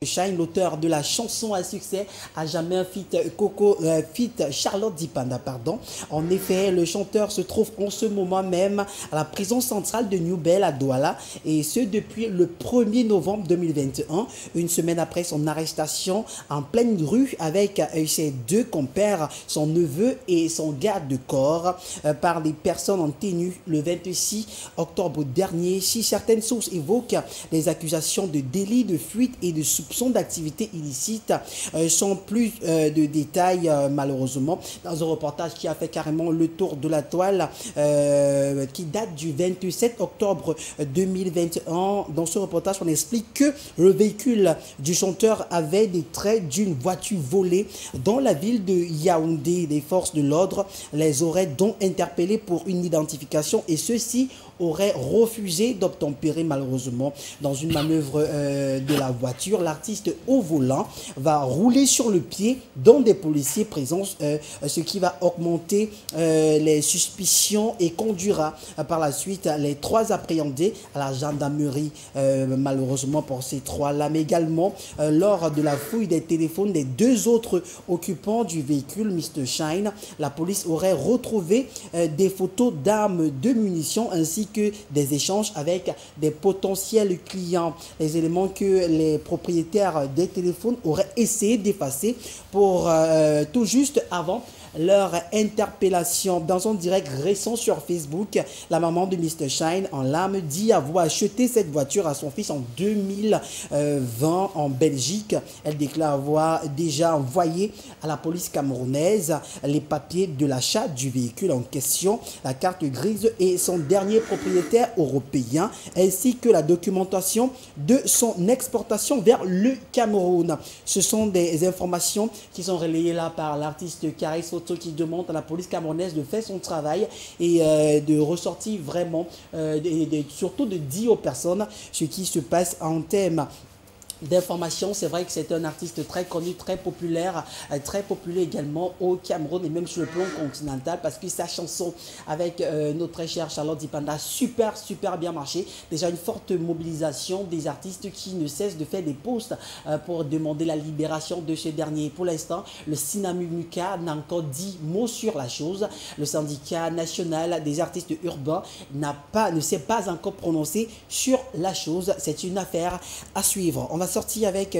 Shine, l'auteur de la chanson à succès, a jamais un feat Charlotte Dipanda, pardon. En effet, le chanteur se trouve en ce moment même à la prison centrale de New Bell à Douala, et ce depuis le 1er novembre 2021, une semaine après son arrestation en pleine rue avec ses deux compères, son neveu et son garde de corps, par des personnes en tenue le 26 octobre dernier. Si certaines sources évoquent les accusations de délit, de fuite et de soupçon d'activités illicites, sans plus de détails malheureusement, dans un reportage qui a fait carrément le tour de la toile, qui date du 27 octobre 2021. Dans ce reportage, on explique que le véhicule du chanteur avait des traits d'une voiture volée dans la ville de Yaoundé. Les forces de l'ordre les auraient donc interpellés pour une identification, et ceux-ci auraient refusé d'obtempérer. Malheureusement, dans une manœuvre de la voiture, l'artiste au volant va rouler sur le pied dont des policiers présents, ce qui va augmenter les suspicions et conduira par la suite les trois appréhendés à la gendarmerie, malheureusement pour ces trois-là. Mais également, lors de la fouille des téléphones des deux autres occupants du véhicule Mr Shine, la police aurait retrouvé des photos d'armes, de munitions ainsi que des échanges avec des potentiels clients. Les éléments que les propriétaires des téléphones auraient essayé d'effacer pour tout juste avant leur interpellation. Dans un direct récent sur Facebook, la maman de Mr Shine en larmes dit avoir acheté cette voiture à son fils en 2020 en Belgique. Elle déclare avoir déjà envoyé à la police camerounaise les papiers de l'achat du véhicule en question, la carte grise et son dernier propriétaire européen, ainsi que la documentation de son exportation vers le Cameroun. Ce sont des informations qui sont relayées là par l'artiste Caris, qui demande à la police camerounaise de faire son travail et de ressortir vraiment, surtout de dire aux personnes ce qui se passe en termes d'information. C'est vrai que c'est un artiste très connu, très populaire également au Cameroun et même sur le plan continental, parce que sa chanson avec notre très chère Charlotte Dipanda super bien marché. Déjà une forte mobilisation des artistes qui ne cessent de faire des posts pour demander la libération de ce dernier. Pour l'instant, le Sinamumuka n'a encore dit mot sur la chose. Le syndicat national des artistes urbains ne s'est pas encore prononcé sur la chose. C'est une affaire à suivre. On va sortir avec